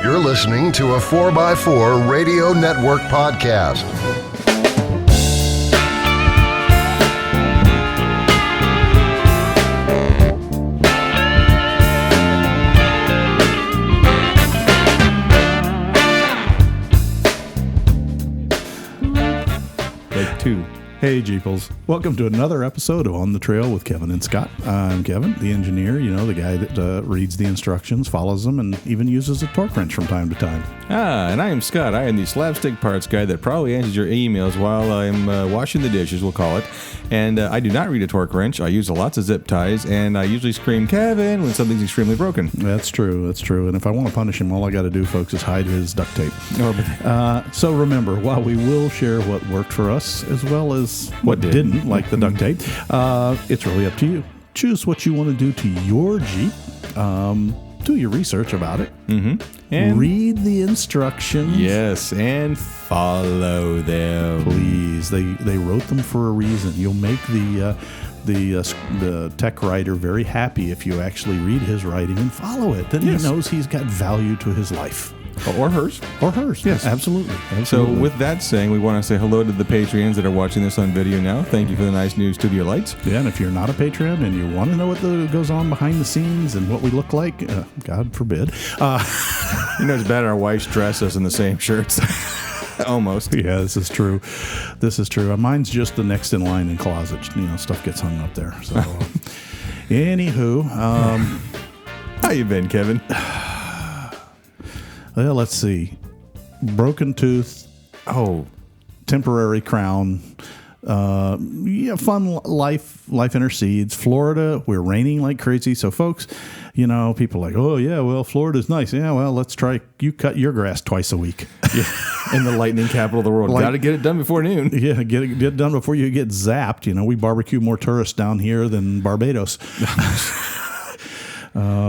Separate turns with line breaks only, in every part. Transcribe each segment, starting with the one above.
You're listening to a 4x4 Radio Network podcast.
Take two. Hey, Jeeples. Welcome to another episode of On the Trail with Kevin and Scott. I'm Kevin, the engineer, the guy that reads the instructions, follows them, and even uses a torque wrench from time to time.
And I am Scott. I am the slapstick parts guy that probably answers your emails while I'm washing the dishes, we'll call it. And I do not read a torque wrench. I use lots of zip ties, and I usually scream, Kevin, when something's extremely broken.
That's true. And if I want to punish him, all I got to do, folks, is hide his duct tape. So remember, while we will share what worked for us, as well as what didn't, like the duct tape, it's really up to you. Choose what you want to do to your Jeep. Do your research about it.
And
read the instructions.
Yes, and follow them.
Please, they wrote them for a reason. You'll make the tech writer very happy if you actually read his writing and follow it. Then
Yes.
he knows he's got value to his life.
Or hers.
Or hers.
Yes.
Absolutely.
So with that saying, we want to say hello to the Patreons that are watching this on video now. Thank you for the nice new studio lights.
Yeah, and if you're not a Patreon and you want to know what goes on behind the scenes and what we look like, God forbid.
It's bad our wives dress us in the same shirts. Almost.
Yeah, this is true. Mine's just the next in line in closet. Stuff gets hung up there. So, anywho.
How you been, Kevin?
Well, let's see. Broken tooth. Temporary crown. Fun life intercedes. Florida, we're raining like crazy. So, folks, people are like, oh, yeah, well, Florida's nice. Yeah, well, let's try. You cut your grass twice a week.
Yeah. In the lightning capital of the world. Got to get it done before noon.
Yeah, get it done before you get zapped. We barbecue more tourists down here than Barbados.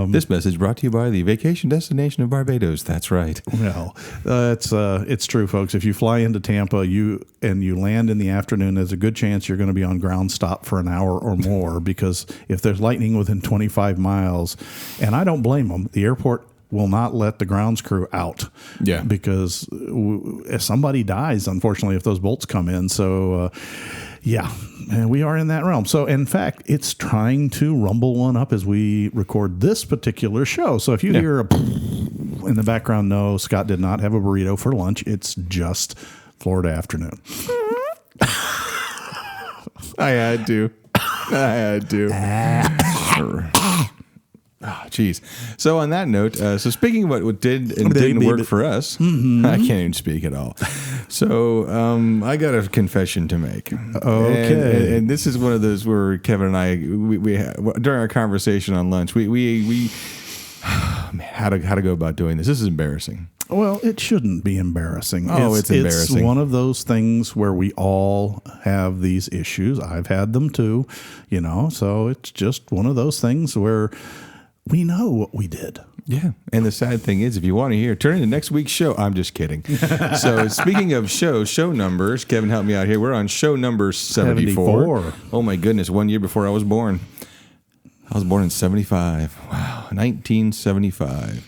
This message brought to you by the vacation destination of Barbados. That's right.
Well, it's true, folks. If you fly into Tampa, you land in the afternoon, there's a good chance you're going to be on ground stop for an hour or more because if there's lightning within 25 miles, and I don't blame them, the airport will not let the grounds crew out.
Yeah.
Because if somebody dies, unfortunately, if those bolts come in. So, yeah, and we are in that realm. So, in fact, it's trying to rumble one up as we record this particular show. So, if you hear a in the background, no, Scott did not have a burrito for lunch. It's just Florida afternoon.
I had to. Oh, geez. So on that note, speaking of what did and didn't work for us, I can't even speak at all. So I got a confession to make.
Okay.
And this is one of those where Kevin and I, we during our conversation on lunch, we how to go about doing this. This is embarrassing.
Well, it shouldn't be embarrassing.
It's embarrassing.
It's one of those things where we all have these issues. I've had them too, so it's just one of those things where we know what we did.
Yeah. And the sad thing is, if you want to hear, turn into next week's show. I'm just kidding. So speaking of show numbers, Kevin, help me out here. We're on show number 74. Oh, my goodness. 1 year before I was born. I was born in 75. Wow. 1975.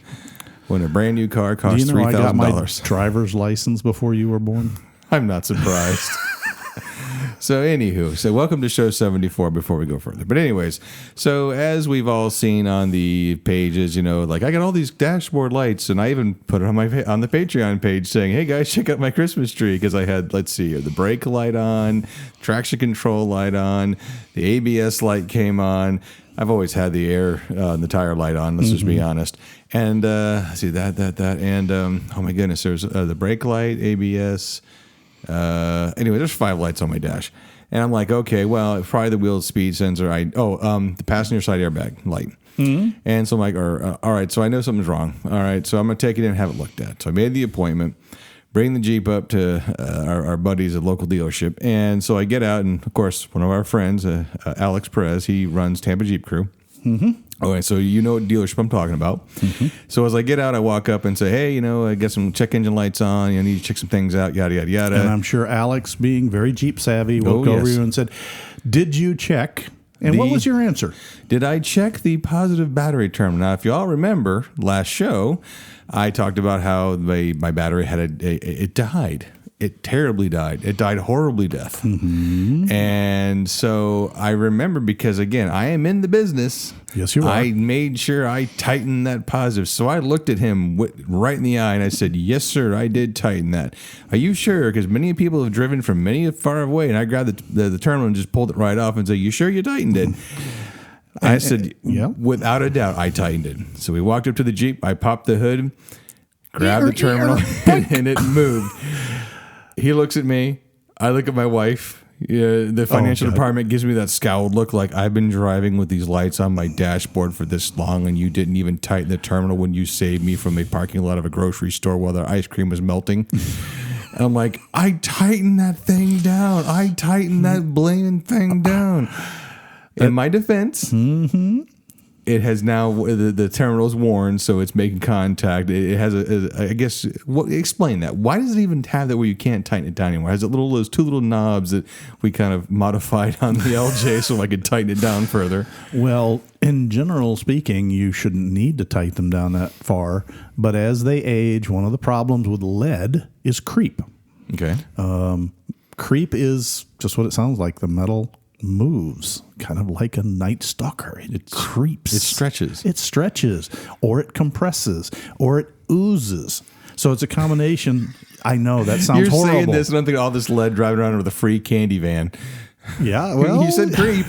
When a brand new car cost $3,000.
I got my driver's license before you were born?
I'm not surprised. So anywho, welcome to show 74 before we go further. But anyways, so as we've all seen on the pages, I got all these dashboard lights, and I even put it on the Patreon page saying, hey guys, check out my Christmas tree, because I had, let's see here, the brake light on, traction control light on, the ABS light came on. I've always had the air and the tire light on, let's just be honest. And see that, and oh my goodness, there's the brake light, ABS. Anyway, there's 5 lights on my dash, and I'm like, okay, well, probably the wheel speed sensor. The passenger side airbag light, and so I'm like, all right, so I know something's wrong. All right, so I'm gonna take it in and have it looked at. So I made the appointment, bring the Jeep up to our buddies at local dealership, and so I get out, and of course, one of our friends, Alex Perez, he runs Tampa Jeep Crew. Okay, so you know what dealership I'm talking about. So as I get out, I walk up and say, hey, I got some check engine lights on. I need to check some things out, yada, yada, yada.
And I'm sure Alex, being very Jeep savvy, walked over you and said, did you check And what was your answer?
Did I check the positive battery terminal? Now, if you all remember last show, I talked about how my battery had it died. It terribly died. It died horribly death.
Mm-hmm.
And so I remember, because again, I am in the business.
Yes, you are.
I made sure I tightened that positive. So I looked at him right in the eye and I said, yes, sir, I did tighten that. Are you sure? Because many people have driven from many far away, and I grabbed the terminal and just pulled it right off and said, you sure you tightened it? I said,
yeah.
Without a doubt, I tightened it. So we walked up to the Jeep. I popped the hood, grabbed the terminal, and it moved. He looks at me. I look at my wife. The financial department gives me that scowled look, like, I've been driving with these lights on my dashboard for this long, and you didn't even tighten the terminal when you saved me from a parking lot of a grocery store while the ice cream was melting. And I'm like, I tightened that thing down. I tightened that blaming thing down. In my defense, it has now, the terminal's worn, so it's making contact. It has I guess, explain that. Why does it even have that where you can't tighten it down anymore? Has it those two little knobs that we kind of modified on the LJ so I could tighten it down further?
Well, in general speaking, you shouldn't need to tighten them down that far. But as they age, one of the problems with lead is creep.
Okay.
Creep is just what it sounds like. The metal moves kind of like a night stalker. It creeps.
It stretches.
It stretches, or it compresses, or it oozes. So it's a combination. I know that sounds
You're
horrible.
saying this, and I'm thinking all this lead driving around with a free candy van.
Yeah, well,
You said creep.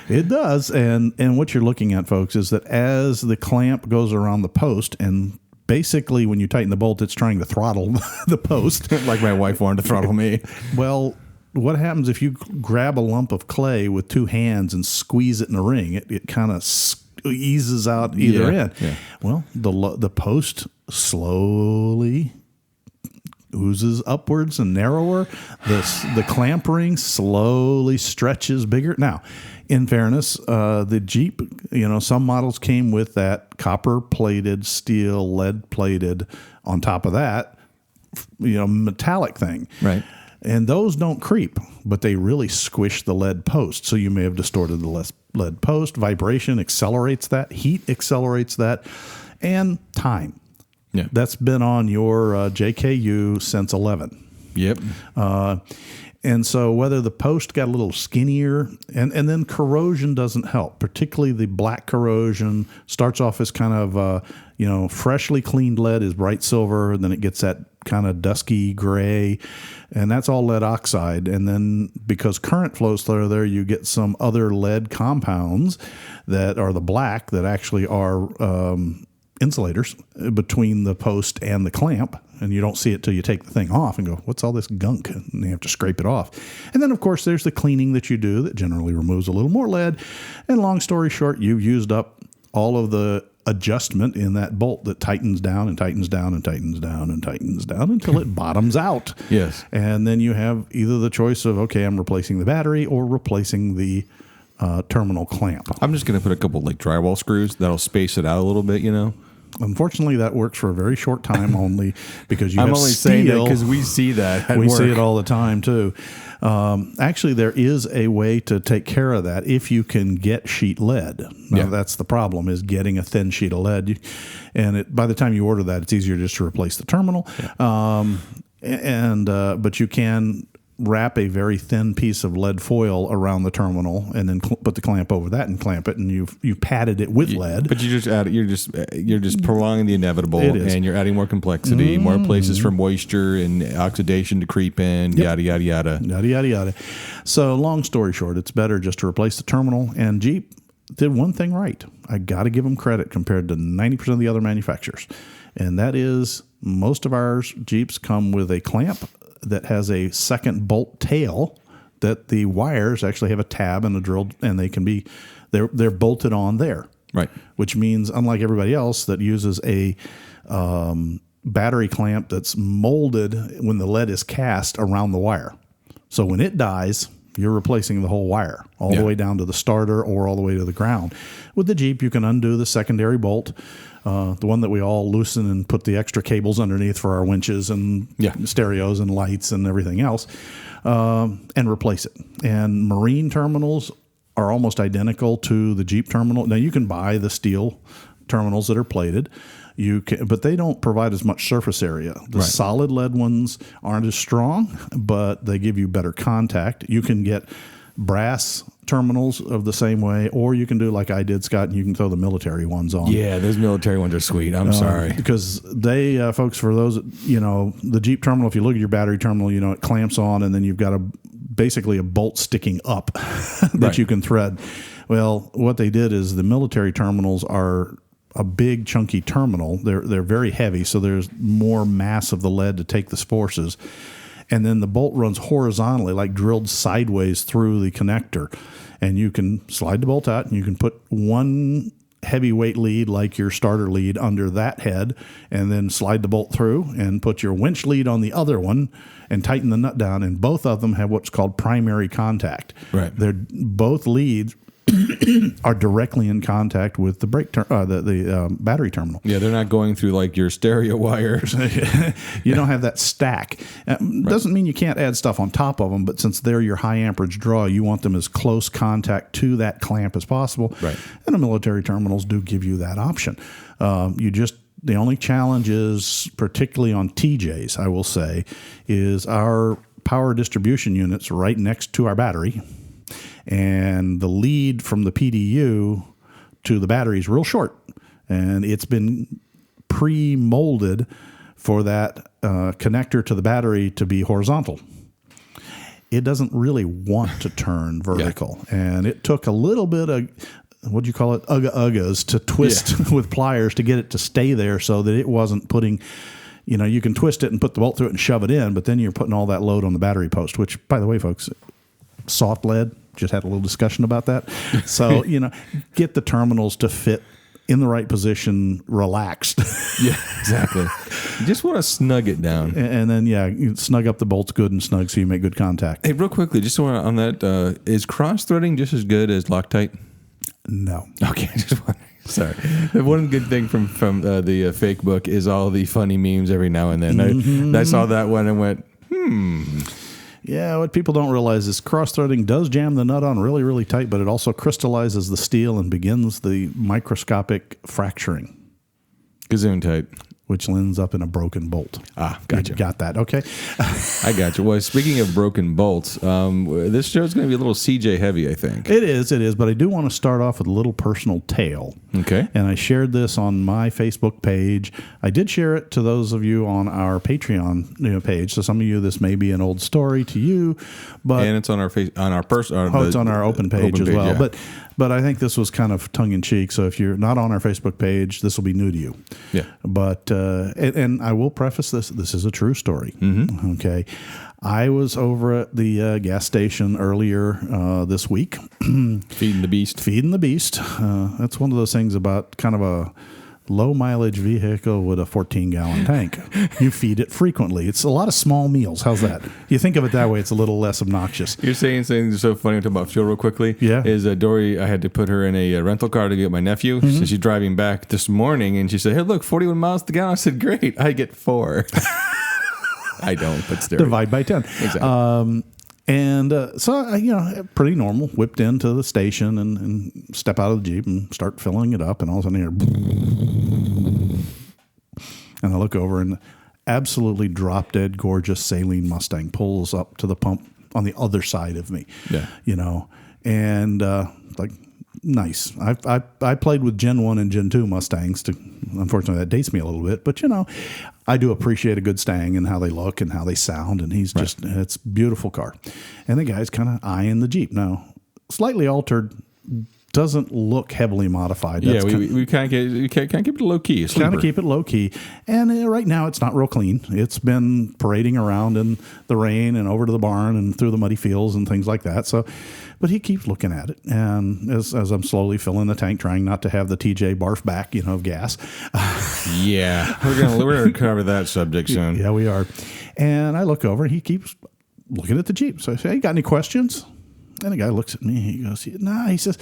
It does. And what you're looking at, folks, is that as the clamp goes around the post, and basically when you tighten the bolt, it's trying to throttle the post.
Like my wife wanted to throttle me.
Well, what happens if you grab a lump of clay with two hands and squeeze it in a ring? It kind of eases out either end.
Yeah.
Well, the post slowly oozes upwards and narrower. The clamp ring slowly stretches bigger. Now, in fairness, the Jeep, some models came with that copper-plated, steel, lead-plated on top of that, metallic thing.
Right.
And those don't creep, but they really squish the lead post. So you may have distorted the lead post. Vibration accelerates that. Heat accelerates that. And time.
Yeah.
That's been on your JKU since 11.
Yep.
And so whether the post got a little skinnier, and then corrosion doesn't help, particularly the black corrosion starts off as kind of, freshly cleaned lead is bright silver, and then it gets that kind of dusky gray, and that's all lead oxide. And then because current flows through there, you get some other lead compounds that are the black that actually are insulators between the post and the clamp, and you don't see it till you take the thing off and go, what's all this gunk? And you have to scrape it off. And then, of course, there's the cleaning that you do that generally removes a little more lead. And long story short, you've used up all of the adjustment in that bolt that tightens down and tightens down and tightens down and tightens down until it bottoms out.
Yes.
And then you have either the choice of, okay, I'm replacing the battery or replacing the terminal clamp.
I'm just going to put a couple drywall screws that'll space it out a little bit,
Unfortunately, that works for a very short time only because you have
I'm only
steel.
saying that because we see that at
We
work.
see it all the time, too. Actually, there is a way to take care of that if you can get sheet lead. Now, that's the problem, is getting a thin sheet of lead. And by the time you order that, it's easier just to replace the terminal. Yeah. But you can wrap a very thin piece of lead foil around the terminal and then put the clamp over that and clamp it, and you've padded it with lead.
But you're just prolonging the inevitable,
It is.
and you're adding more complexity, more places for moisture and oxidation to creep in, yada yada yada.
Yada, yada, yada. So long story short, it's better just to replace the terminal. And Jeep did one thing right. I got to give them credit compared to 90% of the other manufacturers. And that is most of our Jeeps come with a clamp that has a second bolt tail that the wires actually have a tab and a drill, and they're bolted on there.
Right.
Which means, unlike everybody else that uses a battery clamp that's molded when the lead is cast around the wire. So when it dies, you're replacing the whole wire all the way down to the starter or all the way to the ground. With the Jeep, you can undo the secondary bolt, the one that we all loosen and put the extra cables underneath for our winches and stereos and lights and everything else, and replace it. And marine terminals are almost identical to the Jeep terminal. Now, you can buy the steel terminals that are plated. You can, but they don't provide as much surface area. The solid lead ones aren't as strong, but they give you better contact. You can get brass terminals of the same way, or you can do like I did, Scott, and you can throw the military ones on.
Yeah, those military ones are sweet. I'm sorry.
Because they, folks, for those, the Jeep terminal, if you look at your battery terminal, it clamps on, and then you've got basically a bolt sticking up that you can thread. Well, what they did is the military terminals are a big chunky terminal. They're very heavy, so there's more mass of the lead to take the forces. And then the bolt runs horizontally, like drilled sideways through the connector. And you can slide the bolt out, and you can put one heavyweight lead, like your starter lead, under that head, and then slide the bolt through and put your winch lead on the other one and tighten the nut down. And both of them have what's called primary contact.
Right.
They're both leads are directly in contact with the the battery terminal.
Yeah, they're not going through like your stereo wires.
You don't have that stack. Doesn't mean you can't add stuff on top of them, but since they're your high amperage draw, you want them as close contact to that clamp as possible.
Right.
And the military terminals do give you that option. The only challenge is, particularly on TJs, I will say, is our power distribution units right next to our battery. And the lead from the PDU to the battery is real short, and it's been pre-molded for that connector to the battery to be horizontal. It doesn't really want to turn vertical, and it took a little bit of, what do you call it, uggas to twist with pliers to get it to stay there so that it wasn't putting, you can twist it and put the bolt through it and shove it in, but then you're putting all that load on the battery post, which, by the way, folks, soft lead, just had a little discussion about that. So, get the terminals to fit in the right position, relaxed.
Yeah, exactly. You just want to snug it down.
And then, you snug up the bolts good and snug so you make good contact.
Hey, real quickly, just on that, is cross-threading just as good as Loctite?
No.
Okay, just wondering. Sorry. The one good thing from the fake book is all the funny memes every now and then. I saw that one and went,
Yeah, what people don't realize is cross-threading does jam the nut on really, really tight, but it also crystallizes the steel and begins the microscopic fracturing.
Gesundheit.
Which ends up in a broken bolt.
Gotcha.
You got that, okay?
I got you. Well, speaking of broken bolts, this show's going to be a little CJ heavy, I think.
It is, but I do want to start off with a little personal tale.
Okay.
And I shared this on my Facebook page. I did share it to those of you on our Patreon page. So some of you, this may be an old story to you, but
and it's on our it's
on our open page as well.
Yeah.
But I think this was kind of tongue in cheek. So if you're not on our Facebook page, this will be new to you.
Yeah.
But and I will preface this. This is a true story. Mm-hmm. Okay. I was over at the gas station earlier this week.
Feeding the beast.
That's one of those things about kind of a low mileage vehicle with a 14-gallon tank. You feed it frequently. It's a lot of small meals. How's that? You think of it that way, it's a little less obnoxious.
You're saying things so funny. I'm talking about fuel real quickly.
Yeah.
Is Dory, I had to put her in a rental car to get my nephew. So she's driving back this morning, and she said, hey, look, 41 miles to the gallon. I said, great. I get 4. I don't, but still.
Divide by 10.
Exactly.
So, pretty normal. Whipped into the station and step out of the Jeep and start filling it up. And all of a sudden, and I look over and absolutely drop dead gorgeous Saleen Mustang pulls up to the pump on the other side of me.
Yeah.
And nice. I played with Gen 1 and Gen 2 Mustangs. Unfortunately, that dates me a little bit. But, I do appreciate a good Stang and how they look and how they sound. And he's just, it's a beautiful car. And the guy's kind of eyeing the Jeep. Now, slightly altered, doesn't look heavily modified.
That's we kind of keep it low key.
Kind of keep it low key. And right now, it's not real clean. It's been parading around in the rain and over to the barn and through the muddy fields and things like that. So, but he keeps looking at it. And as I'm slowly filling the tank, trying not to have the TJ barf back, of gas.
Yeah. We're gonna cover that subject soon.
Yeah, we are. And I look over and he keeps looking at the Jeep. So I say, hey, got any questions? And the guy looks at me. He goes, nah, he says,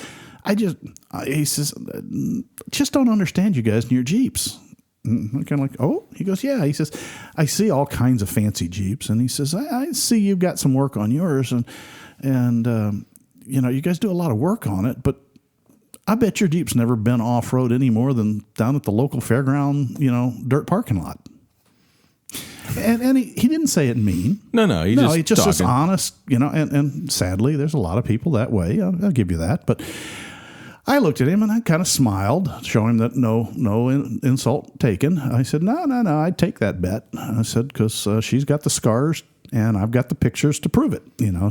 just don't understand you guys in your Jeeps. And I'm kind of like, oh, he goes, yeah. He says, I see all kinds of fancy Jeeps. And he says, I see you've got some work on yours. And you guys do a lot of work on it, but I bet your Jeep's never been off-road any more than down at the local fairground, dirt parking lot. And he didn't say it mean.
No,
He just is
talking.
honest, and sadly, there's a lot of people that way. I'll give you that. But I looked at him and I kind of smiled, showing him that no insult taken. I said, no, I'd take that bet. I said, because she's got the scars and I've got the pictures to prove it.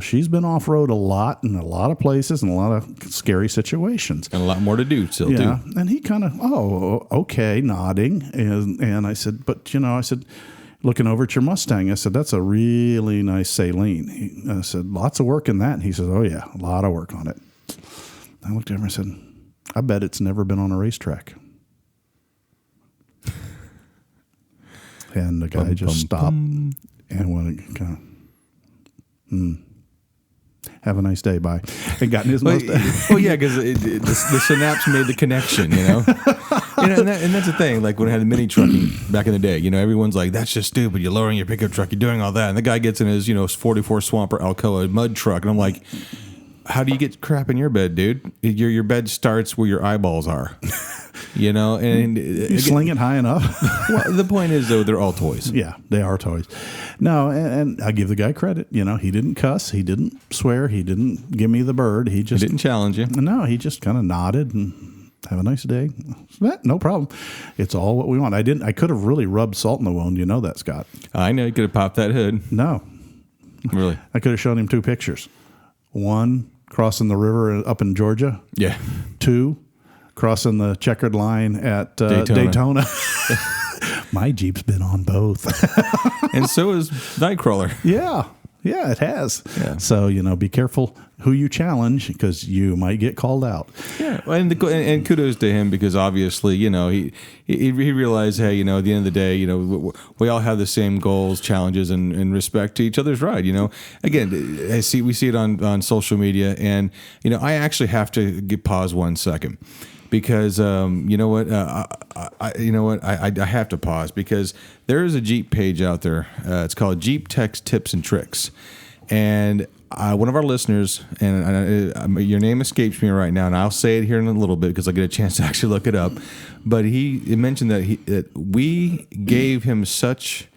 She's been off-road a lot in a lot of places and a lot of scary situations.
And a lot more to do still,
Yeah.
too.
And he kind of, okay, nodding. And I said, but, I said, looking over at your Mustang, I said, that's a really nice Saline. I said, lots of work in that. And he says, oh, yeah, a lot of work on it. I looked at him and I said, I bet it's never been on a racetrack. And the guy just stopped and went kind of, have a nice day, bye. And got in his Mustang.
Well, yeah, because the synapse made the connection, and that's the thing. Like when I had the mini trucking back in the day, everyone's like, "That's just stupid. You're lowering your pickup truck. You're doing all that." And the guy gets in his 44 Swamper Alcoa mud truck, and I'm like, "How do you get crap in your bed, dude? Your bed starts where your eyeballs are." And
You sling it high enough.
Well, the point is, though, they're all toys.
Yeah, they are toys. No, and I give the guy credit. He didn't cuss. He didn't swear. He didn't give me the bird. He just
Didn't challenge you.
No, he just kind of nodded and have a nice day. No problem. It's all what we want. I could have really rubbed salt in the wound. You know that, Scott.
I know you could have popped that hood.
No,
Really?
I could have shown him 2 pictures. 1, crossing the river up in Georgia.
Yeah.
2, crossing the checkered line at Daytona. My Jeep's been on both.
And so is Nightcrawler.
Yeah, it has.
Yeah.
So, be careful who you challenge because you might get called out.
Yeah, and kudos to him because obviously, he realized, hey, at the end of the day, we all have the same goals, challenges, and respect to each other's ride. Again, we see it on social media, and I actually have to pause 1 second. Because you know what, I have to pause because there is a Jeep page out there. It's called Jeep Tech's Tips and Tricks, and one of our listeners, and your name escapes me right now, and I'll say it here in a little bit because I get a chance to actually look it up. But he mentioned that we gave him such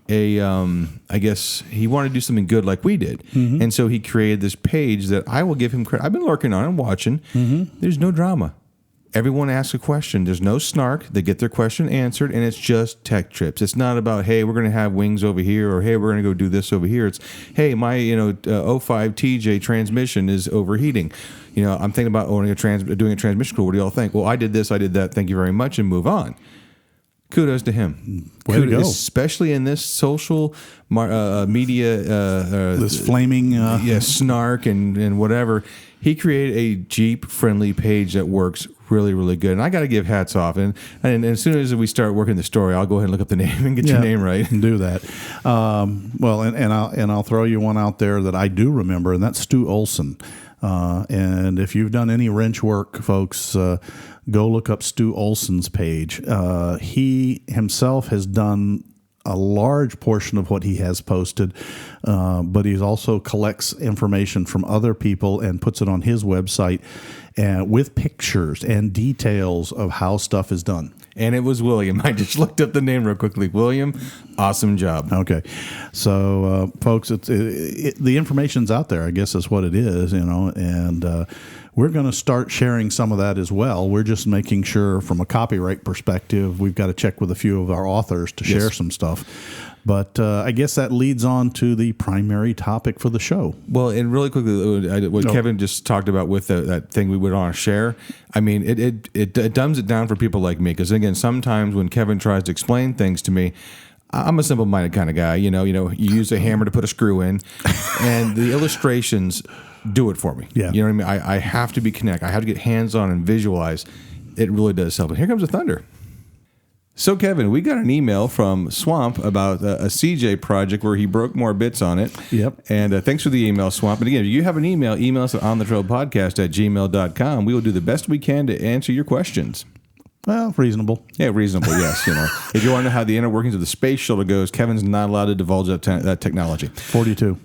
I guess he wanted to do something good like we did, and so he created this page that I will give him credit. I've been lurking on and watching. There's no drama. Everyone asks a question. There's no snark. They get their question answered, and it's just tech trips. It's not about, hey, we're going to have wings over here, or hey, we're going to go do this over here. It's, hey, my 05 TJ transmission is overheating. I'm thinking about doing a transmission school. What do y'all think? Well, I did this, I did that. Thank you very much, and move on. Kudos to him.
Way to go.
Especially in this social media,
This flaming...
snark and whatever. He created a Jeep-friendly page that works really, really good. And I got to give hats off. And as soon as we start working the story, I'll go ahead and look up the name and get your name right.
Do that. Well, and I'll throw you one out there that I do remember, and that's Stu Olson. And if you've done any wrench work, folks, go look up Stu Olson's page. He himself has done a large portion of what he has posted, but he also collects information from other people and puts it on his website with pictures and details of how stuff is done.
And it was William. I just looked up the name real quickly. William, awesome job.
Okay. So, folks, the information's out there, I guess is what it is, and we're going to start sharing some of that as well. We're just making sure from a copyright perspective, we've got to check with a few of our authors to share some stuff. But I guess that leads on to the primary topic for the show.
Well, and really quickly, what Kevin just talked about with that thing we would want to share, I mean, it dumbs it down for people like me. Because, again, sometimes when Kevin tries to explain things to me, I'm a simple-minded kind of guy. You use a hammer to put a screw in, and the illustrations do it for me.
Yeah.
You know what I mean? I have to be connected. I have to get hands-on and visualize. It really does help. And here comes the thunder. So, Kevin, we got an email from Swamp about a CJ project where he broke more bits on it.
Yep.
And thanks for the email, Swamp. And again, if you have an email us at onthetrailpodcast@gmail.com. We will do the best we can to answer your questions.
Well, reasonable.
Yeah, reasonable, yes. If you want to know how the inner workings of the space shuttle goes, Kevin's not allowed to divulge that technology.
42.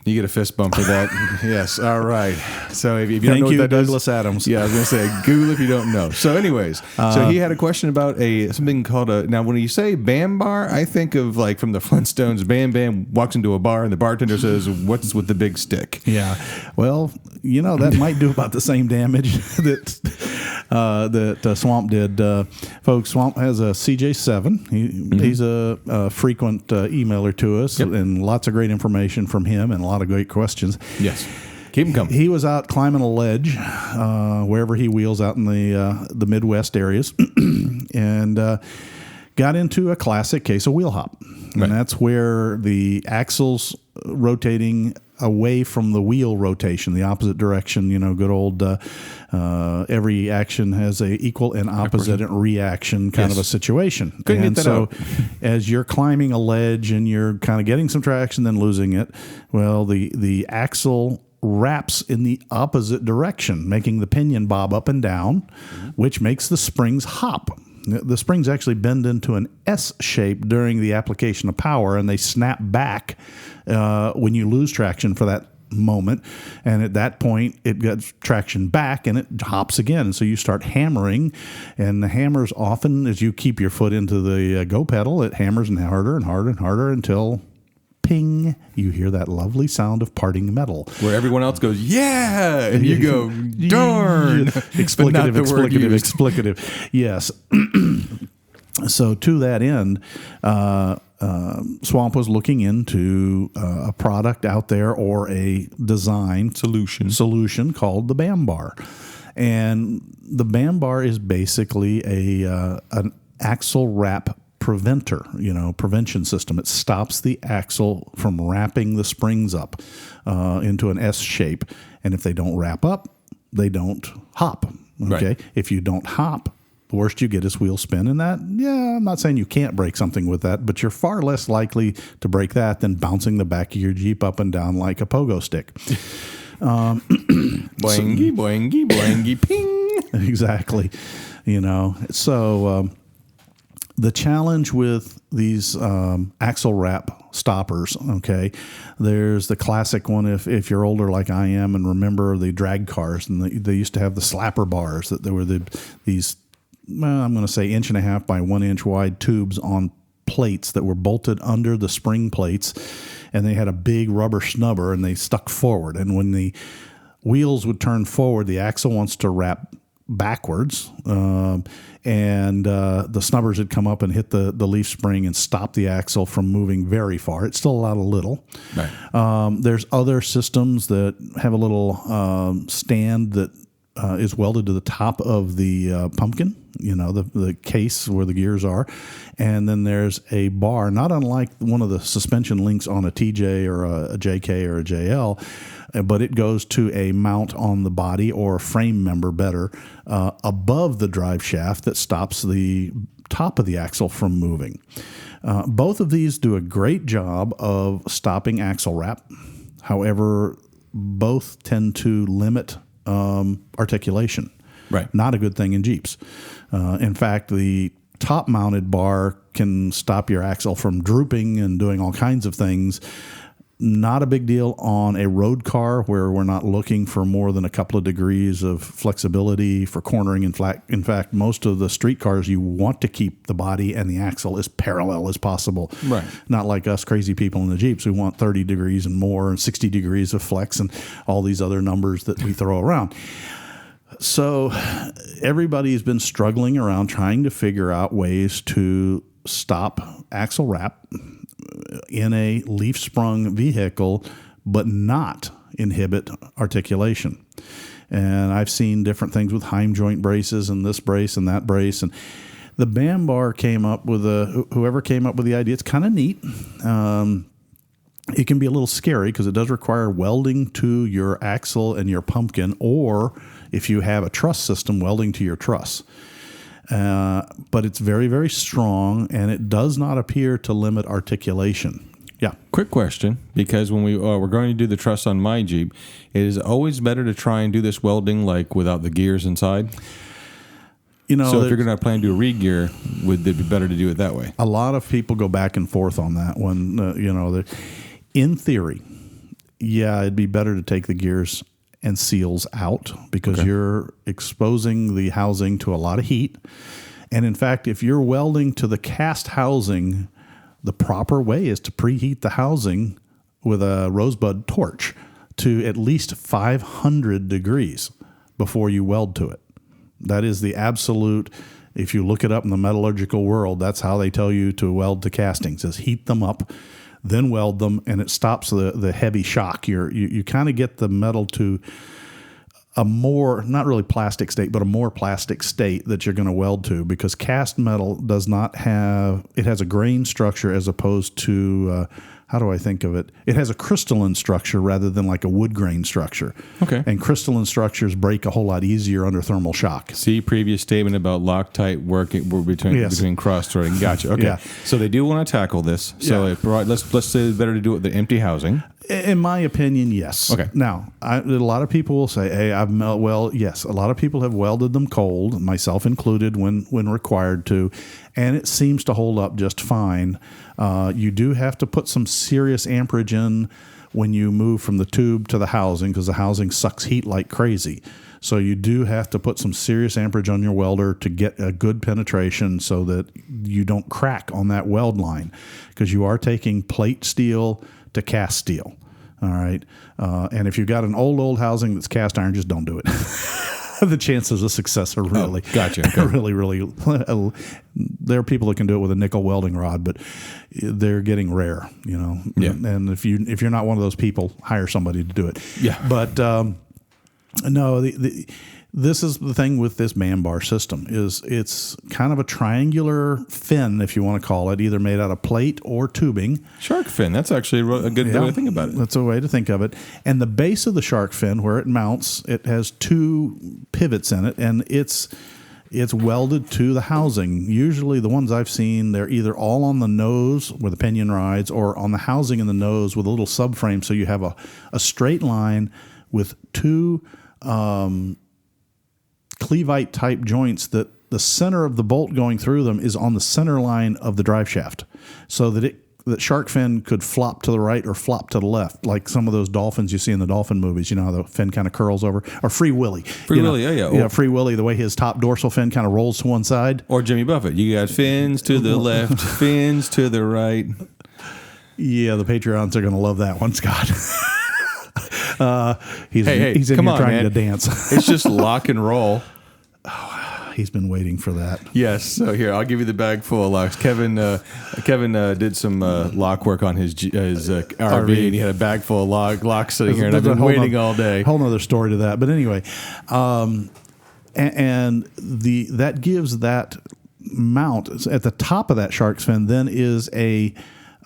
You get a fist bump for that. Yes. All right. So if you don't
Thank
know
you,
what that
Douglas
is,
Adams.
Yeah, I was going to say Google if you don't know. So, anyways, so he had a question about something called a. Now, when you say Bam Bar, I think of like from the Flintstones. Bam Bam walks into a bar and the bartender says, "What's with the big stick?"
Yeah. Well, that might do about the same damage that Swamp did. Folks, Swamp has a CJ7. He's a frequent emailer to us, and lots of great information from him and a lot of great questions.
Yes. Keep him coming.
He was out climbing a ledge wherever he wheels out in the Midwest areas and got into a classic case of wheel hop. And that's where the axle's rotating away from the wheel rotation, the opposite direction. Good old every action has a equal and opposite reaction kind of a situation.
Couldn't get that out.
As you're climbing a ledge and you're kind of getting some traction, then losing it, well, the axle wraps in the opposite direction, making the pinion bob up and down, which makes the springs hop. The springs actually bend into an S shape during the application of power, and they snap back when you lose traction for that moment. And at that point, it gets traction back, and it hops again. And so you start hammering, and the hammers often, as you keep your foot into the go pedal, it hammers and harder and harder and harder until ping, you hear that lovely sound of parting metal.
Where everyone else goes, yeah, and you go, darn.
Explicative. Yes. So to that end, Swamp was looking into a product out there or a design solution called the Bam Bar. And the Bam Bar is basically an axle wrap prevention system. It stops the axle from wrapping the springs up into an S shape. And if they don't wrap up, they don't hop. Okay. Right. If you don't hop, the worst you get is wheel spin. And that, I'm not saying you can't break something with that, but you're far less likely to break that than bouncing the back of your Jeep up and down like a pogo stick.
Boingy, boingy, boingy, ping.
Exactly. So the challenge with these axle wrap stoppers, okay, there's the classic one if you're older like I am and remember the drag cars, and they used to have the slapper bars that there were these, I'm going to say 1.5 by 1 inch wide tubes on plates that were bolted under the spring plates, and they had a big rubber snubber and they stuck forward. And when the wheels would turn forward, the axle wants to wrap backwards, and the snubbers would come up and hit the leaf spring and stop the axle from moving very far. It's still allowed a little. Right. There's other systems that have a little stand that is welded to the top of the pumpkin, the case where the gears are. And then there's a bar, not unlike one of the suspension links on a TJ or a JK or a JL, but it goes to a mount on the body or a frame member better above the drive shaft that stops the top of the axle from moving. Both of these do a great job of stopping axle wrap. However, both tend to limit articulation.
Right.
Not a good thing in Jeeps. In fact, the top-mounted bar can stop your axle from drooping and doing all kinds of things. Not a big deal on a road car where we're not looking for more than a couple of degrees of flexibility for cornering. In fact, most of the street cars, you want to keep the body and the axle as parallel as possible.
Right.
Not like us crazy people in the Jeeps who want 30 degrees and more and 60 degrees of flex and all these other numbers that we throw around. So everybody's been struggling around trying to figure out ways to stop axle wrap in a leaf-sprung vehicle, but not inhibit articulation. And I've seen different things with Heim joint braces and this brace and that brace. And the Bam Bar came up with whoever came up with the idea. It's kind of neat. It can be a little scary because it does require welding to your axle and your pumpkin, or if you have a truss system, welding to your truss. But it's very, very strong, and it does not appear to limit articulation. Yeah.
Quick question, because when we're going to do the truss on my Jeep, it is always better to try and do this welding like without the gears inside. So if you're going to plan to do a re-gear, would it be better to do it that way?
A lot of people go back and forth on that one. In theory, yeah, it'd be better to take the gears and seals out because you're exposing the housing to a lot of heat. And in fact, if you're welding to the cast housing, the proper way is to preheat the housing with a rosebud torch to at least 500 degrees before you weld to it. That is the absolute, if you look it up in the metallurgical world, that's how they tell you to weld to castings, is heat them up, then weld them, and it stops the heavy shock. You kind of get the metal to a more, not really plastic state, but a more plastic state that you're going to weld to, because cast metal does not have, it has a grain structure as opposed to, how do I think of it? It has a crystalline structure rather than like a wood grain structure.
Okay.
And crystalline structures break a whole lot easier under thermal shock.
See previous statement about Loctite working between cross threading. Gotcha. Okay.
Yeah.
So they do want to tackle this. So let's say it's better to do it with the empty housing.
In my opinion, yes.
Okay.
Now, a lot of people will say, "Hey, well, yes." A lot of people have welded them cold, myself included, when required to, and it seems to hold up just fine. You do have to put some serious amperage in when you move from the tube to the housing, because the housing sucks heat like crazy. So you do have to put some serious amperage on your welder to get a good penetration so that you don't crack on that weld line, because you are taking plate steel to cast steel. All right. And if you've got an old housing that's cast iron, just don't do it. The chances of success are really,
gotcha.
really, really, there are people that can do it with a nickel welding rod, but they're getting rare,
Yeah.
And if you're not one of those people, hire somebody to do it.
Yeah.
But, no, this is the thing with this man bar system is it's kind of a triangular fin, if you want to call it, either made out of plate or tubing.
Shark fin. That's actually a good way to think about it.
That's a way to think of it. And the base of the shark fin, where it mounts, it has two pivots in it, and it's welded to the housing. Usually the ones I've seen, they're either all on the nose where the pinion rides or on the housing in the nose with a little subframe, so you have a straight line with two Cleveite type joints that the center of the bolt going through them is on the center line of the drive shaft, so that that shark fin could flop to the right or flop to the left, like some of those dolphins you see in the dolphin movies. You know how the fin kind of curls over? Or Free Willy.
Free Willy, yeah.
Yeah, Free Willy, the way his top dorsal fin kind of rolls to one side.
Or Jimmy Buffett. You got fins to the left, fins to the right.
Yeah, the Patreons are going to love that one, Scott. He's in
come
here
on,
trying
man.
to dance.
It's just lock and roll.
He's been waiting for that.
Yes. So here, I'll give you the bag full of locks. Kevin did some lock work on his RV, and he had a bag full of locks sitting here, and I've been waiting all day.
Whole nother story to that. But anyway, that gives that mount at the top of that shark's fin. Then is a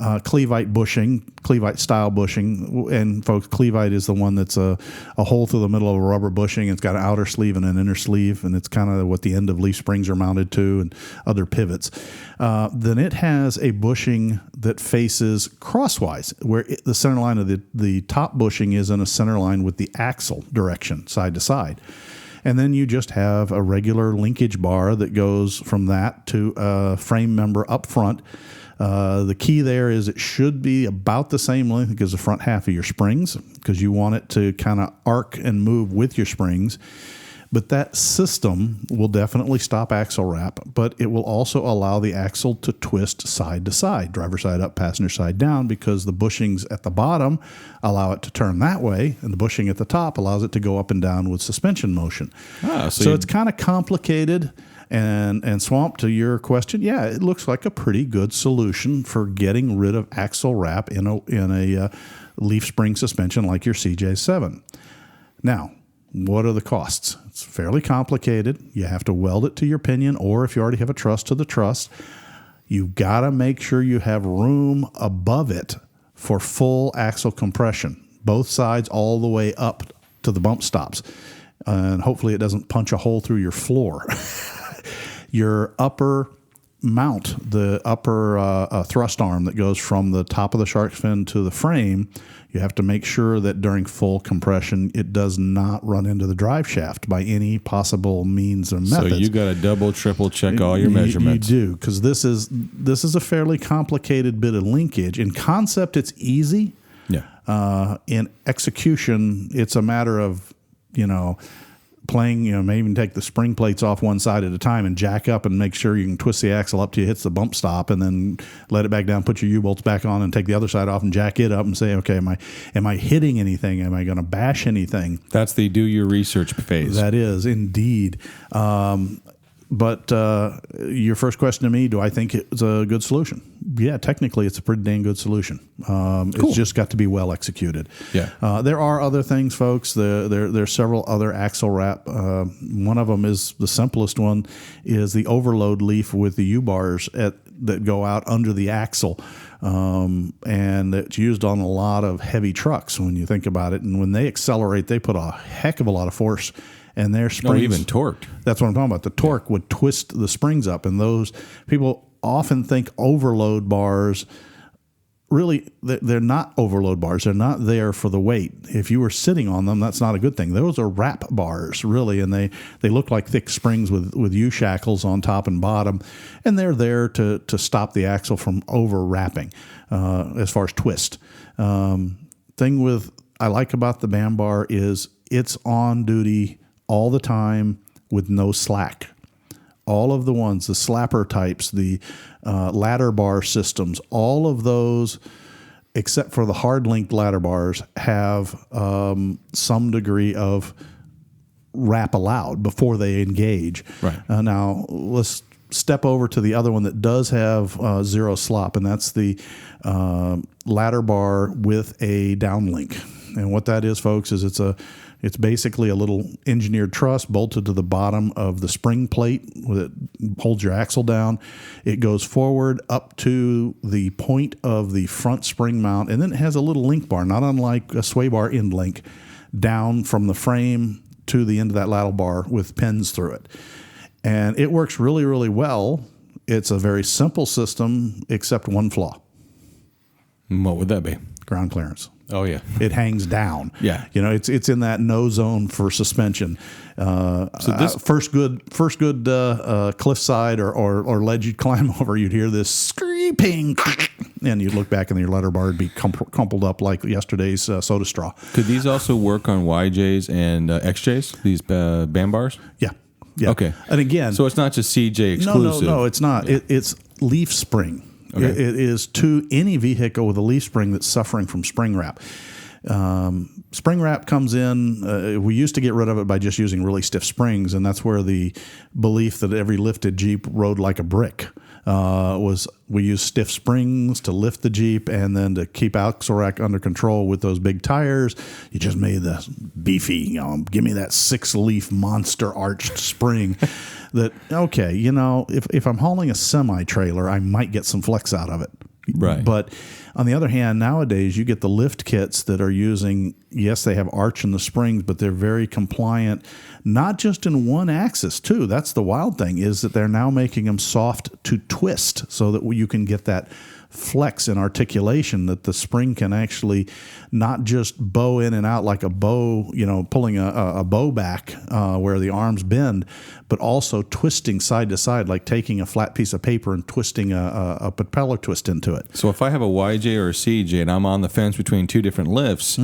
Cleveite bushing, Cleveite style bushing, and folks, Cleveite is the one that's a hole through the middle of a rubber bushing. It's got an outer sleeve and an inner sleeve, and it's kind of what the end of leaf springs are mounted to and other pivots. Then it has a bushing that faces crosswise, where the center line of the top bushing is in a center line with the axle direction, side to side. And then you just have a regular linkage bar that goes from that to a frame member up front. The key there is it should be about the same length as the front half of your springs, because you want it to kind of arc and move with your springs. But that system will definitely stop axle wrap, but it will also allow the axle to twist side to side, driver side up, passenger side down, because the bushings at the bottom allow it to turn that way, and the bushing at the top allows it to go up and down with suspension motion. So it's kind of complicated. And Swamp, to your question, yeah, it looks like a pretty good solution for getting rid of axle wrap in a leaf spring suspension like your CJ7. Now, what are the costs? It's fairly complicated. You have to weld it to your pinion, or if you already have a truss, to the truss. You've got to make sure you have room above it for full axle compression, both sides all the way up to the bump stops. And hopefully it doesn't punch a hole through your floor. Your upper mount, the upper thrust arm that goes from the top of the shark fin to the frame, you have to make sure that during full compression it does not run into the drive shaft by any possible means or methods.
So you got to double, triple check all your measurements.
You do, because this is a fairly complicated bit of linkage. In concept, it's easy.
Yeah.
In execution, it's a matter of, playing, maybe even take the spring plates off one side at a time and jack up and make sure you can twist the axle up till it hits the bump stop, and then let it back down, put your U-bolts back on, and take the other side off and jack it up and say, okay, am I hitting anything? Am I going to bash anything?
That's the do your research phase.
That is indeed. But your first question to me, do I think it's a good solution? Yeah, technically it's a pretty dang good solution. It's just got to be well executed.
Yeah.
There are other things, folks. There's several other axle wrap. One of them is the simplest one, is the overload leaf with the U-bars that go out under the axle. And it's used on a lot of heavy trucks when you think about it. And when they accelerate, they put a heck of a lot of force. And their springs,
even torqued.
That's what I'm talking about. The torque would twist the springs up, and those people often think overload bars. Really, they're not overload bars. They're not there for the weight. If you were sitting on them, that's not a good thing. Those are wrap bars, really, and they look like thick springs with U-shackles on top and bottom, and they're there to stop the axle from over wrapping as far as twist. Thing I like about the BAM bar is it's on duty all the time with no slack. All of the ones, the slapper types, the ladder bar systems, all of those, except for the hard-linked ladder bars, have some degree of wrap allowed before they engage.
Right.
Now, let's step over to the other one that does have zero slop, and that's the ladder bar with a downlink. And what that is, folks, is it's basically a little engineered truss bolted to the bottom of the spring plate that holds your axle down. It goes forward up to the point of the front spring mount, and then it has a little link bar, not unlike a sway bar end link, down from the frame to the end of that ladle bar with pins through it. And it works really, really well. It's a very simple system, except one flaw.
What would that be?
Ground clearance.
Oh, yeah.
It hangs down.
Yeah.
It's in that no zone for suspension. So
this
first good cliffside or ledge you'd climb over, you'd hear this screaming, and you'd look back and your ladder bar would be crumpled up like yesterday's soda straw.
Could these also work on YJs and XJs, these BAM bars?
Yeah. Yeah.
Okay.
And again,
so it's not just CJ exclusive.
No, it's not. Yeah. It's leaf spring. Okay. It is to any vehicle with a leaf spring that's suffering from spring wrap. Spring wrap comes in. We used to get rid of it by just using really stiff springs, and that's where the belief that every lifted Jeep rode like a brick was. We use stiff springs to lift the Jeep, and then to keep axle rack under control with those big tires, you just made the beefy. Give me that 6-leaf monster arched spring. That okay, if I'm hauling a semi trailer, I might get some flex out of it.
Right.
But on the other hand, nowadays you get the lift kits that are using, yes, they have arch in the springs, but they're very compliant, not just in one axis too. That's the wild thing, is that they're now making them soft to twist so that you can get that flex in articulation, that the spring can actually not just bow in and out like a bow, pulling a bow back where the arms bend, but also twisting side to side, like taking a flat piece of paper and twisting a propeller twist into it.
So if I have a YJ or a CJ and I'm on the fence between two different lifts,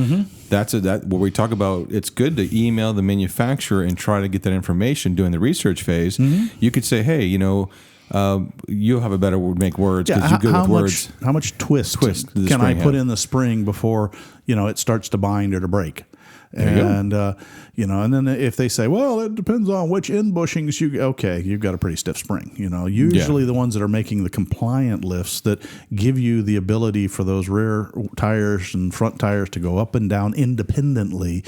that's where we talk about it's good to email the manufacturer and try to get that information during the research phase. You could say, hey, you'll have a better make words because you're good with words.
How much twist can I put in the spring before it starts to bind or to break? And and then if they say, well, it depends on which end bushings you've got a pretty stiff spring. Usually the ones that are making the compliant lifts that give you the ability for those rear tires and front tires to go up and down independently.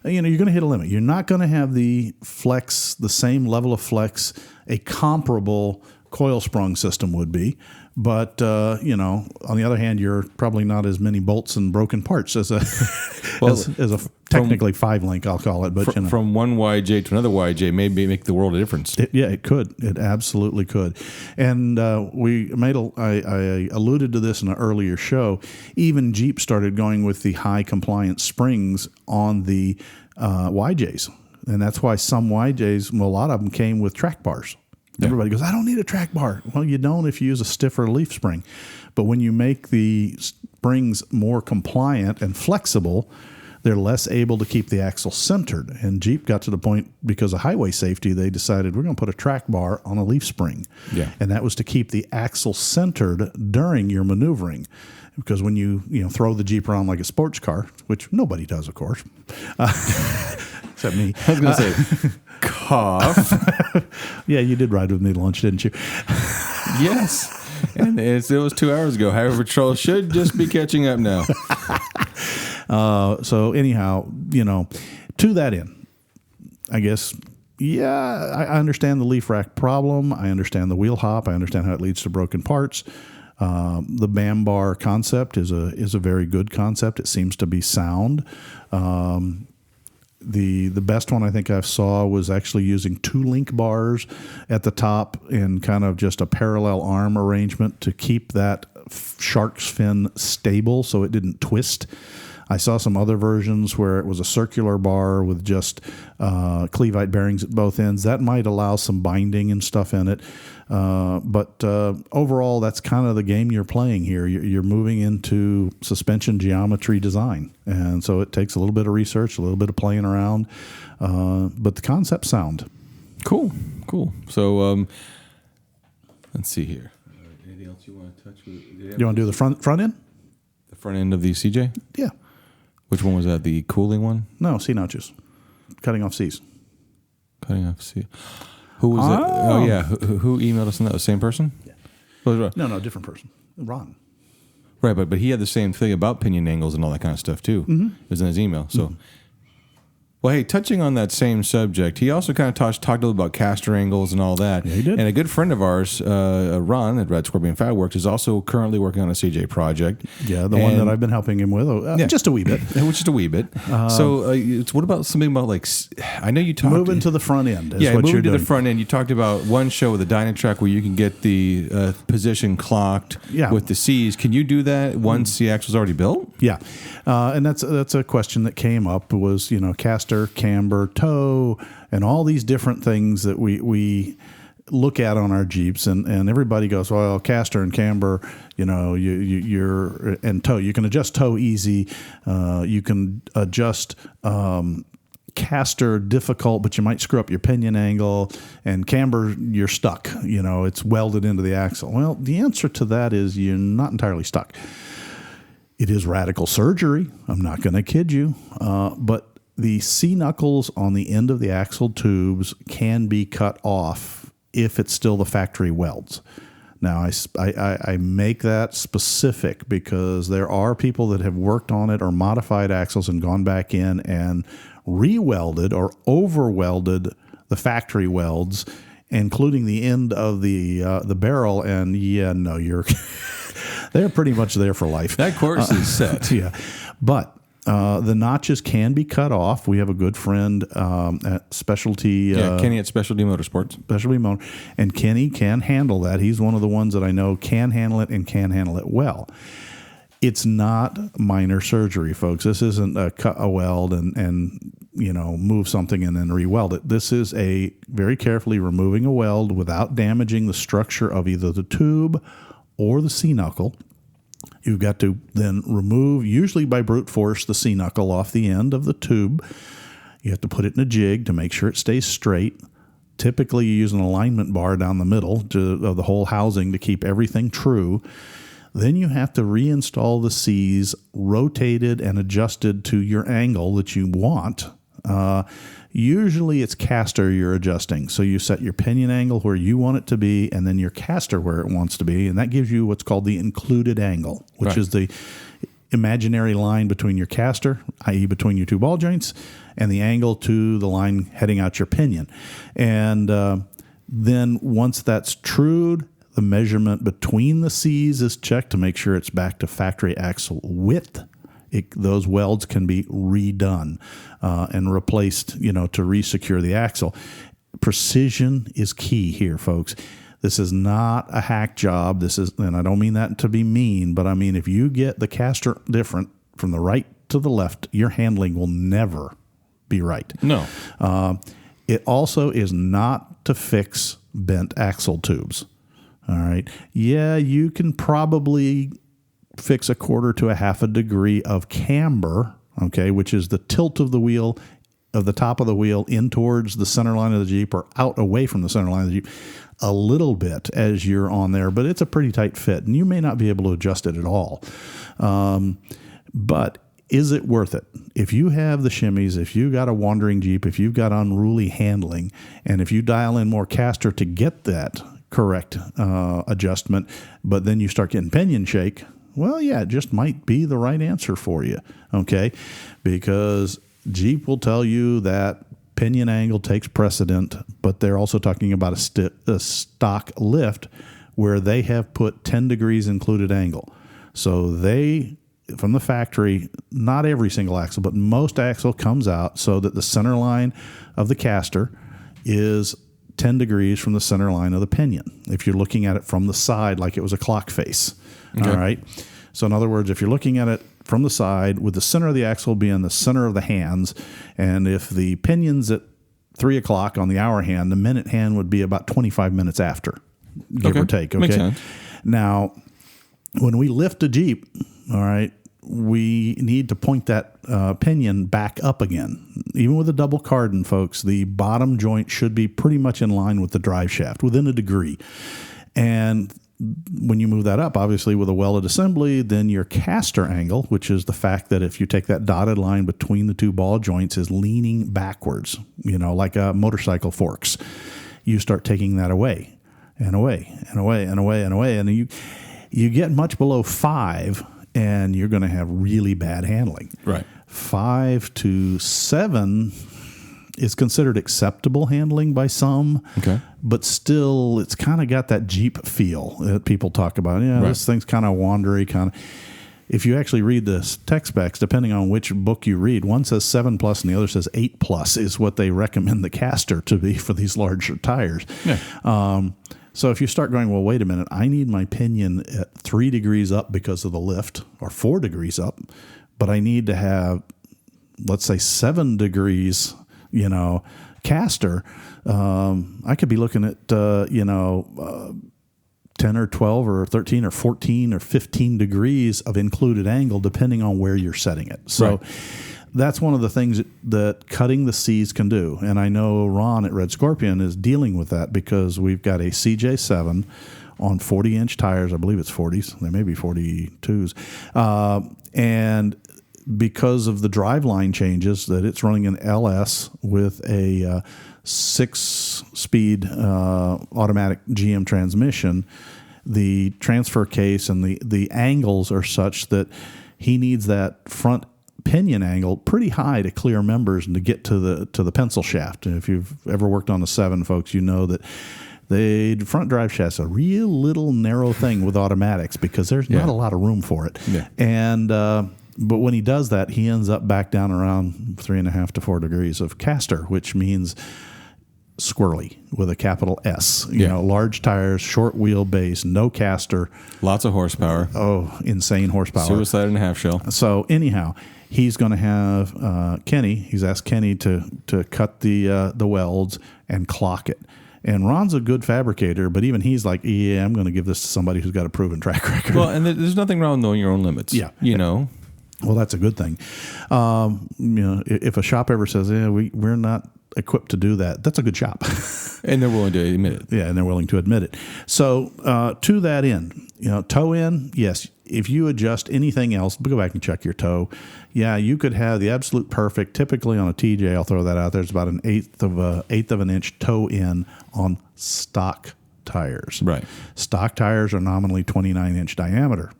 You're going to hit a limit. You're not going to have the same level of flex a comparable coil sprung system would be. But, on the other hand, you're probably not as many bolts and broken parts as a as a technically 5-link, I'll call it. But
from one YJ to another YJ, maybe make the world a difference.
It could. It absolutely could. And I alluded to this in an earlier show. Even Jeep started going with the high compliance springs on the YJs. And that's why some YJs, a lot of them came with track bars. Everybody goes, I don't need a track bar. Well, you don't if you use a stiffer leaf spring. But when you make the springs more compliant and flexible, they're less able to keep the axle centered. And Jeep got to the point, because of highway safety, they decided we're going to put a track bar on a leaf spring.
Yeah.
And that was to keep the axle centered during your maneuvering. Because when you throw the Jeep around like a sports car, which nobody does, of course, except me.
I was going to say, cough.
Yeah, you did ride with me to lunch, didn't you?
Yes. And it was 2 hours ago. Highway Patrol should just be catching up now.
So anyhow, to that end, I guess, I understand the leaf rack problem. I understand the wheel hop. I understand how it leads to broken parts. The BAM bar concept is a very good concept. It seems to be sound. The best one I think I saw was actually using 2 link bars at the top and kind of just a parallel arm arrangement to keep that shark's fin stable so it didn't twist. I saw some other versions where it was a circular bar with just cleveite bearings at both ends. That might allow some binding and stuff in it. But overall, that's kind of the game you're playing here. You're moving into suspension geometry design. And so it takes a little bit of research, a little bit of playing around. But the concept's sound.
Cool. So let's see here. Anything else you want to touch?
You want to do the front end?
The front end of the CJ?
Yeah.
Which one was that? The cooling one?
No, C notches. Cutting off C's.
Cutting off C. Who was that? Oh, yeah. Who emailed us on that? The same person? Yeah.
No, different person. Ron.
Right, but he had the same thing about pinion angles and all that kind of stuff, too. Mm-hmm. It was in his email. So, Well, hey, touching on that same subject, he also kind of talked a little about caster angles and all that.
Yeah, he did.
And a good friend of ours, Ron at Red Scorpion Fat Works, is also currently working on a CJ project.
Yeah, the one that I've been helping him with, just a wee bit.
Just a wee bit. So what about something about, like, I know you talked...
Moving to the front end is what
moving
you're
to
doing.
the front end. You talked about one show with a Dynatrack where you can get the position clocked with the C's. Can you do that once the axle's already built?
Yeah, and that's a question that came up was, caster, camber, toe, and all these different things that we look at on our Jeeps, and everybody goes, well, caster and camber, you're and toe. You can adjust toe easy. You can adjust caster difficult, but you might screw up your pinion angle, and camber, you're stuck. It's welded into the axle. Well, the answer to that is you're not entirely stuck. It is radical surgery. I'm not going to kid you, but the C-knuckles on the end of the axle tubes can be cut off if it's still the factory welds. Now, I make that specific because there are people that have worked on it or modified axles and gone back in and re-welded or over-welded the factory welds, including the end of the barrel. And you're they're pretty much there for life.
That course is set.
Yeah, but the notches can be cut off. We have a good friend at Specialty.
Kenny at Specialty Motorsports.
Specialty Motor. And Kenny can handle that. He's one of the ones that I know can handle it and can handle it well. It's not minor surgery, folks. This isn't cut a weld and move something and then re-weld it. This is a very carefully removing a weld without damaging the structure of either the tube or the C-knuckle. You've got to then remove, usually by brute force, the C-knuckle off the end of the tube. You have to put it in a jig to make sure it stays straight. Typically, you use an alignment bar down the middle of the whole housing to keep everything true. Then you have to reinstall the C's rotated and adjusted to your angle that you want. Usually it's caster you're adjusting. So you set your pinion angle where you want it to be and then your caster where it wants to be. And that gives you what's called the included angle, which is the imaginary line between your caster, i.e. between your two ball joints, and the angle to the line heading out your pinion. And then once that's trued, the measurement between the C's is checked to make sure it's back to factory axle width. Those welds can be redone and replaced, to re-secure the axle. Precision is key here, folks. This is not a hack job. And I don't mean that to be mean, but I mean if you get the caster different from the right to the left, your handling will never be right.
No.
It also is not to fix bent axle tubes. All right. Yeah, you can probably fix a quarter to a half a degree of camber, okay, which is the tilt of the wheel, of the top of the wheel in towards the center line of the Jeep or out away from the center line of the Jeep a little bit as you're on there, but it's a pretty tight fit, and you may not be able to adjust it at all. But is it worth it? If you have the shimmies, if you got a wandering Jeep, if you've got unruly handling, and if you dial in more caster to get that correct adjustment, but then you start getting pinion shake, well, yeah, it just might be the right answer for you, okay? Because Jeep will tell you that pinion angle takes precedent, but they're also talking about a stock lift where they have put 10 degrees included angle. So they, from the factory, not every single axle, but most axle comes out so that the center line of the caster is 10 degrees from the center line of the pinion, if you're looking at it from the side like it was a clock face. Okay. All right. So in other words, if you're looking at it from the side, with the center of the axle being the center of the hands, and if the pinion's at 3 o'clock on the hour hand, the minute hand would be about 25 minutes after, give or take. Okay.
Makes sense.
Now, when we lift a Jeep, all right, we need to point that pinion back up again. Even with a double cardan, folks, the bottom joint should be pretty much in line with the drive shaft, within a degree. And when you move that up, obviously with a welded assembly, then your caster angle, which is the fact that if you take that dotted line between the two ball joints, is leaning backwards, like a motorcycle forks. You start taking that away and away and away and away and away. And you get much below 5, and you're going to have really bad handling.
Right.
5 to 7 is considered acceptable handling by some. Okay. But still, it's kind of got that Jeep feel that people talk about. Yeah, right. This thing's kind of wandery, kind of. If you actually read the tech specs, depending on which book you read, one says 7+ and the other says 8+ is what they recommend the caster to be for these larger tires. Yeah. So if you start going, well, wait a minute, I need my pinion at 3 degrees up because of the lift, or 4 degrees up, but I need to have, let's say, 7 degrees, caster. I could be looking at, 10 or 12 or 13 or 14 or 15 degrees of included angle, depending on where you're setting it. So right. That's one of the things that cutting the C's can do. And I know Ron at Red Scorpion is dealing with that because we've got a CJ7 on 40-inch tires. I believe it's 40s. They may be 42s. And because of the driveline changes, that it's running an LS with a 6-speed automatic GM transmission, the transfer case and the angles are such that he needs that front pinion angle pretty high to clear members and to get to the pencil shaft. And if you've ever worked on a 7, folks, you know that the front drive shaft's a real little narrow thing with automatics because there's not a lot of room for it. Yeah. And but when he does that, he ends up back down around 3.5 to 4 degrees of caster, which means squirrely with a capital S. Large tires, short wheelbase, no caster. Lots of horsepower. Oh, insane horsepower.
Suicide and a half shell.
So anyhow, he's going to have Kenny. He's asked Kenny to cut the welds and clock it. And Ron's a good fabricator, but even he's like, yeah, I'm going to give this to somebody who's got a proven track record.
Well, and there's nothing wrong with knowing your own limits.
Yeah.
Well,
that's a good thing. If a shop ever says, yeah, we're not equipped to do that, that's a good shop.
And they're willing to admit it.
Yeah, and they're willing to admit it. So to that end, toe in, yes, if you adjust anything else, go back and check your toe. Yeah, you could have the absolute perfect, typically on a TJ, I'll throw that out there, it's about an eighth of an inch toe in on stock tires.
Right.
Stock tires are nominally 29-inch diameter.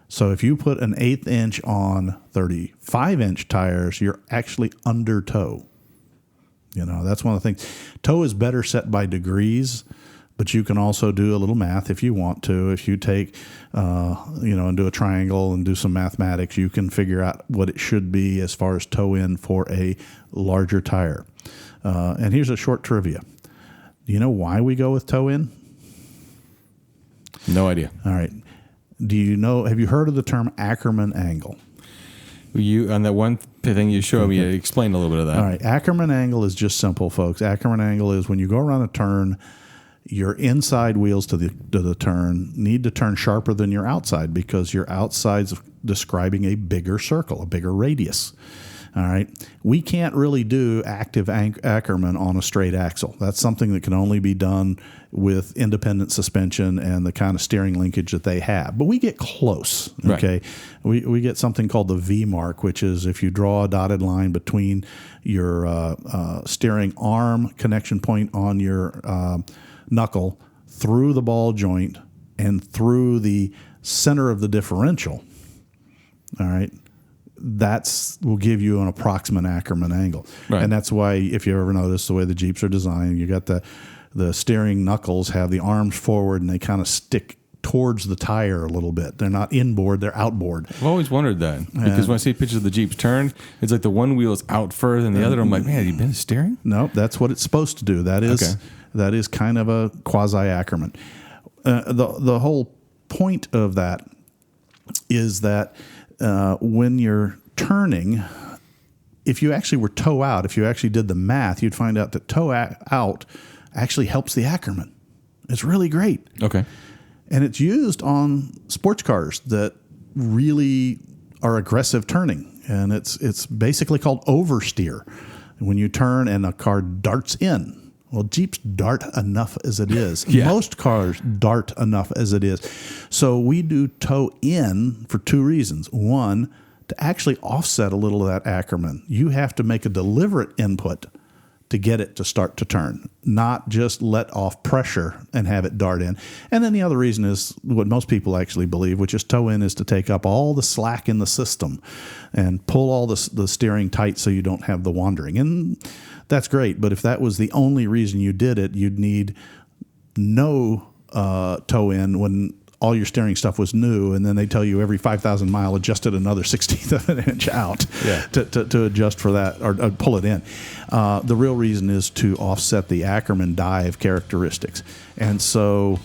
So if you put an 1/8 inch on 35-inch tires, you're actually under toe. That's one of the things. Toe is better set by degrees, but you can also do a little math if you want to. If you take, and do a triangle and do some mathematics, you can figure out what it should be as far as toe in for a larger tire. And here's a short trivia. Do you know why we go with toe in?
No idea.
All right. Have you heard of the term Ackerman angle?
On that one thing you showed me, explain a little bit of that.
All right. Ackerman angle is just simple, folks. Ackerman angle is when you go around a turn, your inside wheels to the turn need to turn sharper than your outside, because your outside's describing a bigger circle, a bigger radius. All right. We can't really do active Ackerman on a straight axle. That's something that can only be done with independent suspension and the kind of steering linkage that they have. But we get close. Okay. Right. We get something called the V mark, which is if you draw a dotted line between your steering arm connection point on your knuckle through the ball joint and through the center of the differential. All right. That's will give you an approximate Ackerman angle. Right. And that's why, if you ever notice the way the Jeeps are designed, you got the steering knuckles have the arms forward and they kind of stick towards the tire a little bit. They're not inboard, they're outboard.
I've always wondered that, because when I see pictures of the Jeeps turn, it's like the one wheel is out further than the other. I'm like, man, have you been steering?
No, that's what it's supposed to do. That is kind of a quasi Ackerman. The whole point of that is that when you're turning, if you actually were toe out, if you actually did the math, you'd find out that toe out actually helps the Ackerman. It's really great.
Okay.
And it's used on sports cars that really are aggressive turning. And it's basically called oversteer. When you turn and a car darts in. Well, Jeeps dart enough as it is. Yeah. Most cars dart enough as it is. So we do toe in for two reasons. One, to actually offset a little of that Ackerman. You have to make a deliberate input to get it to start to turn, not just let off pressure and have it dart in. And then the other reason is what most people actually believe, which is toe in is to take up all the slack in the system and pull all the steering tight so you don't have the wandering. And that's great, but if that was the only reason you did it, you'd need no toe in when all your steering stuff was new, and then they tell you every 5,000 mile adjusted another 1/16 of an inch out to adjust for that or pull it in. The real reason is to offset the Ackerman dive characteristics. And so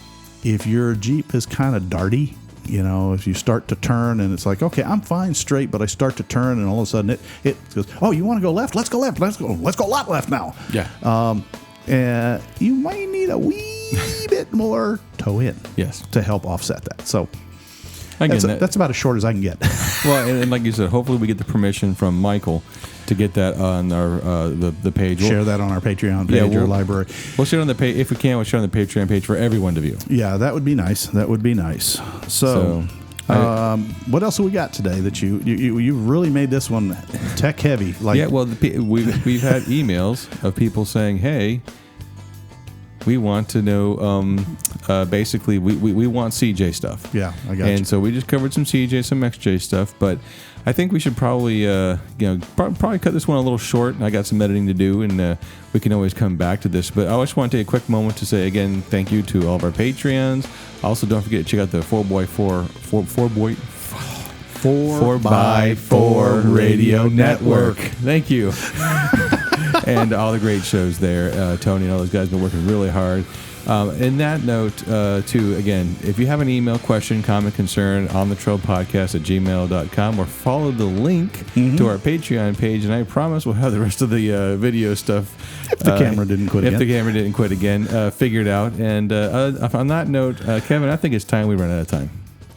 if your Jeep is kind of darty, you know, if you start to turn and it's like, okay, I'm fine straight, but I start to turn and all of a sudden it goes, oh, you want to go left? Let's go left. Let's go a lot left now.
Yeah.
You might need a wee bit more toe in, to help offset that. So that's about as short as I can get.
Well, and like you said, hopefully we get the permission from Michael to get that on our the page.
Share that on our Patreon page or library.
We'll share it on the page if we can. We'll share it on the Patreon page for everyone to view.
Yeah, that would be nice. So what else have we got today that you really made this one tech heavy? Like,
yeah, well, we've had emails of people saying, hey, we want to know, basically, we want CJ stuff.
Yeah, I got you.
And so we just covered some CJ, some XJ stuff, but I think we should probably, probably cut this one a little short. I got some editing to do, and we can always come back to this. But I just want to take a quick moment to say, again, thank you to all of our Patreons. Also, don't forget to check out the 4x4 Radio Network. Thank you. And all the great shows there. Tony and all those guys have been working really hard. In that note, too, again, if you have an email, question, comment, concern, onthetrailpodcast@gmail.com, or follow the link to our Patreon page, and I promise we'll have the rest of the video stuff.
If the camera didn't quit again.
Figured out. And on that note, Kevin, I think it's time we run out of time.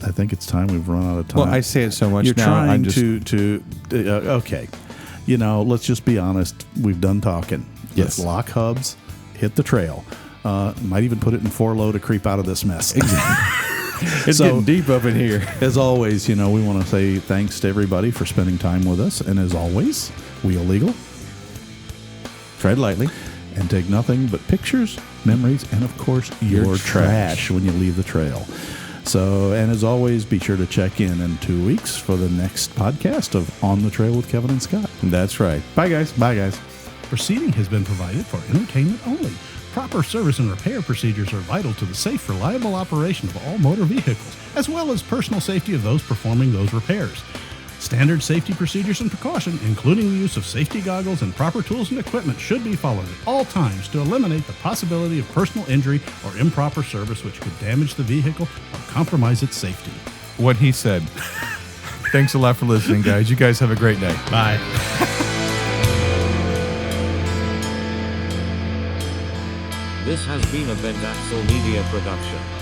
I think it's time we've run out of time.
Well, I say it so much
You're
now.
Trying to okay. You know, let's just be honest. We've done talking.
Yes.
Let's lock hubs, hit the trail. Might even put it in 4-low to creep out of this mess.
Exactly. It's getting deep up in here.
As always, we want to say thanks to everybody for spending time with us. And as always, wheel legal, tread lightly, and take nothing but pictures, memories, and of course, your trash when you leave the trail. So, and as always, be sure to check in 2 weeks for the next podcast of On the Trail with Kevin and Scott.
That's right.
Bye, guys. Bye, guys.
Proceeding has been provided for entertainment only. Proper service and repair procedures are vital to the safe, reliable operation of all motor vehicles, as well as personal safety of those performing those repairs. Standard safety procedures and precaution, including the use of safety goggles and proper tools and equipment, should be followed at all times to eliminate the possibility of personal injury or improper service which could damage the vehicle or compromise its safety.
What he said. Thanks a lot for listening, guys. You guys have a great night.
Bye.
This has been a Bent Axle Media production.